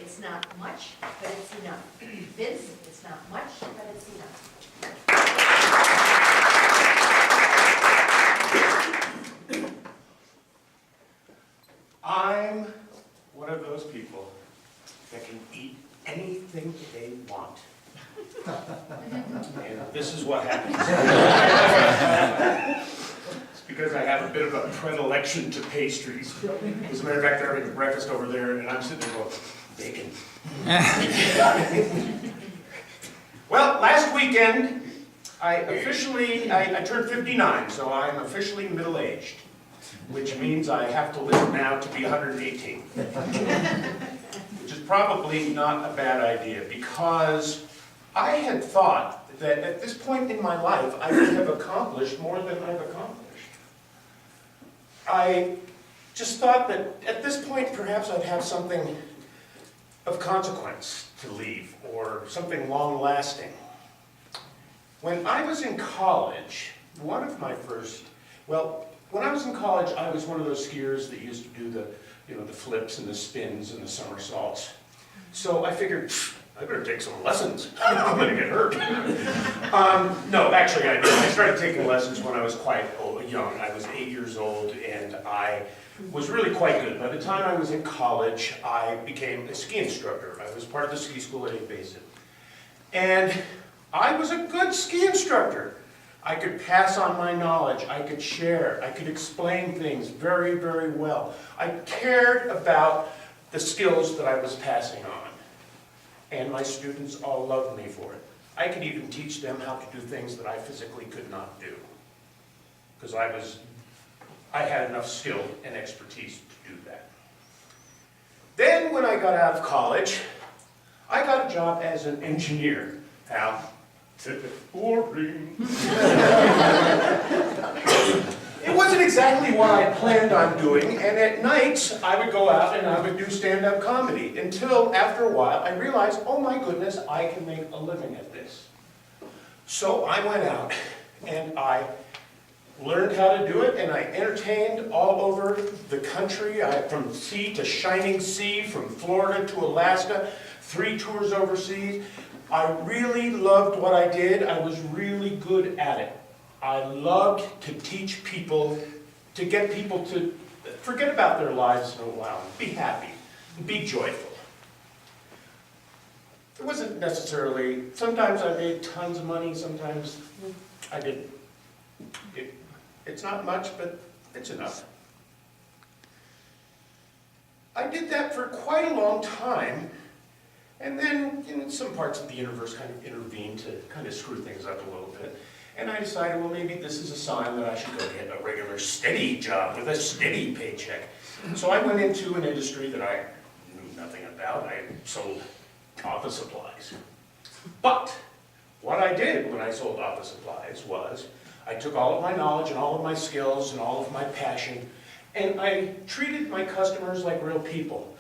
it's not much, but it's enough. Vince, it's not much, but it's enough. I'm one of those people that can eat anything they want. And this is what happens. It's because I have a bit of a predilection to pastries. As a matter of fact, they're having breakfast over there, and I'm sitting there going, bacon. Well, last weekend, I turned 59, so I'm officially middle-aged, which means I have to live now to be 118. Which is probably not a bad idea, because I had thought that at this point in my life, I would have accomplished more than I've accomplished. I just thought that at this point, perhaps I'd have something of consequence to leave, or something long-lasting. When I was in college, when I was in college, I was one of those skiers that used to do the flips and the spins and the somersaults. So I figured, I better take some lessons. I'm going to get hurt. No, actually I did. I started taking lessons when I was quite young. I was 8 years old, and I was really quite good. By the time I was in college, I became a ski instructor. I was part of the ski school at A Basin. And I was a good ski instructor. I could pass on my knowledge, I could share, I could explain things very, very well. I cared about the skills that I was passing on. And my students all loved me for it. I could even teach them how to do things that I physically could not do. Because I had enough skill and expertise to do that. Then when I got out of college, I got a job as an engineer. Now, boring. It wasn't exactly what I planned on doing, and at nights I would go out and I would do stand-up comedy, until after a while I realized, oh my goodness, I can make a living at this. So I went out and I learned how to do it, and I entertained all over the country, from sea to shining sea, from Florida to Alaska, 3 tours overseas. I really loved what I did. I was really good at it. I loved to teach people, to get people to forget about their lives in a while, be happy, be joyful. It wasn't necessarily, sometimes I made tons of money, sometimes I didn't. It's not much, but it's enough. I did that for quite a long time. And then, some parts of the universe kind of intervened to kind of screw things up a little bit. And I decided, well, maybe this is a sign that I should go get a regular steady job with a steady paycheck. So I went into an industry that I knew nothing about. I sold office supplies. But what I did when I sold office supplies was I took all of my knowledge and all of my skills and all of my passion, and I treated my customers like real people.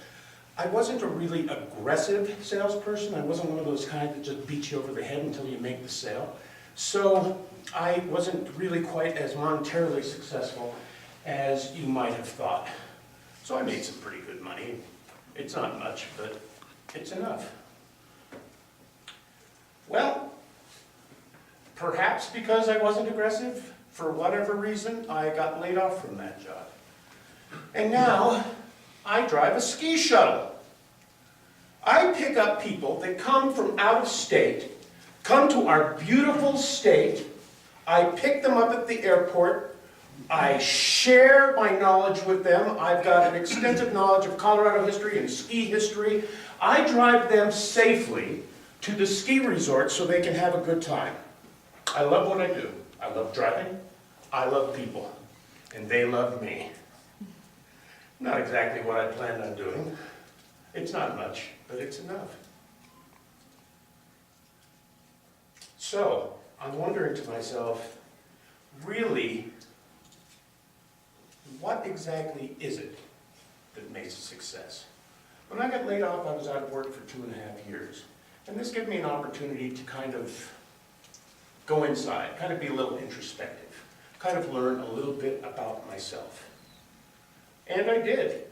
I wasn't a really aggressive salesperson. I wasn't one of those kind that just beat you over the head until you make the sale. So I wasn't really quite as monetarily successful as you might have thought. So I made some pretty good money. It's not much, but it's enough. Well, perhaps because I wasn't aggressive, for whatever reason, I got laid off from that job. And now, I drive a ski shuttle. I pick up people that come from out of state, come to our beautiful state. I pick them up at the airport. I share my knowledge with them. I've got an extensive knowledge of Colorado history and ski history. I drive them safely to the ski resort so they can have a good time. I love what I do. I love driving. I love people. And they love me. Not exactly what I planned on doing. It's not much, but it's enough. So, I'm wondering to myself, really, what exactly is it that makes a success? When I got laid off, I was out of work for 2.5 years. And this gave me an opportunity to kind of go inside, kind of be a little introspective, kind of learn a little bit about myself. And I did.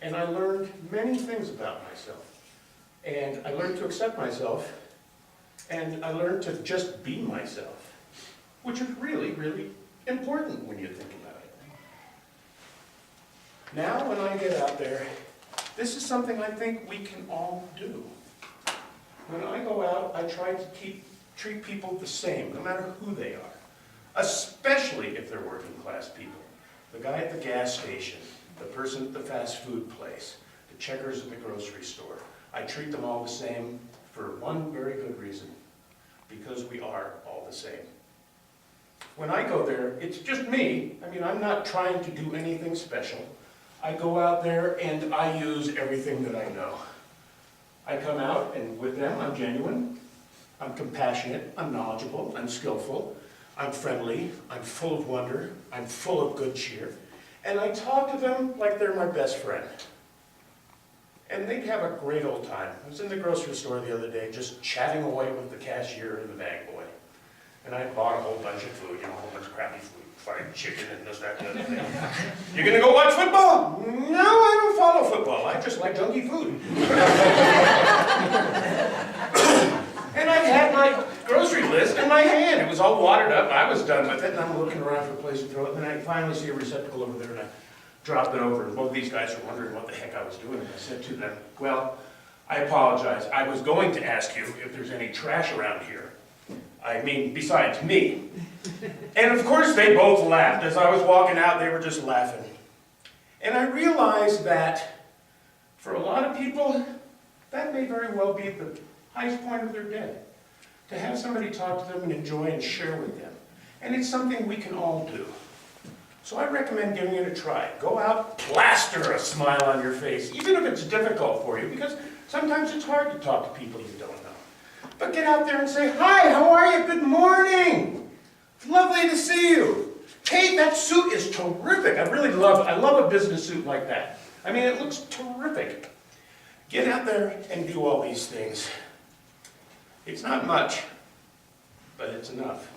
And I learned many things about myself. And I learned to accept myself, and I learned to just be myself, which is really, really important when you think about it. Now, when I get out there, this is something I think we can all do. When I go out, I try to treat people the same, no matter who they are, especially if they're working class people. The guy at the gas station, the person at the fast food place, the checkers at the grocery store. I treat them all the same for one very good reason, because we are all the same. When I go there, it's just me. I mean, I'm not trying to do anything special. I go out there and I use everything that I know. I come out and with them, I'm genuine, I'm compassionate, I'm knowledgeable, I'm skillful, I'm friendly, I'm full of wonder, I'm full of good cheer, and I talk to them like they're my best friend. And they'd have a great old time. I was in the grocery store the other day just chatting away with the cashier and the bag boy. And I bought a whole bunch of food, a whole bunch of crappy food, fried chicken and this, that, and the other thing. You gonna go watch football? No, I don't follow football. I just like junky food. And I had my grocery list in my hand. It was all watered up. I was done with it, and I'm looking around for a place to throw it. And then I finally see a receptacle over there, and I dropped it over. And both these guys were wondering what the heck I was doing. And I said to them, well, I apologize. I was going to ask you if there's any trash around here. I mean, besides me. And of course, they both laughed. As I was walking out, they were just laughing. And I realized that for a lot of people, that may very well be the highest point of their day. To have somebody talk to them and enjoy and share with them. And it's something we can all do. So I recommend giving it a try. Go out, plaster a smile on your face, even if it's difficult for you, because sometimes it's hard to talk to people you don't know. But get out there and say, hi, how are you? Good morning. It's lovely to see you. Hey, that suit is terrific. I love a business suit like that. I mean, it looks terrific. Get out there and do all these things. It's not much, but it's enough.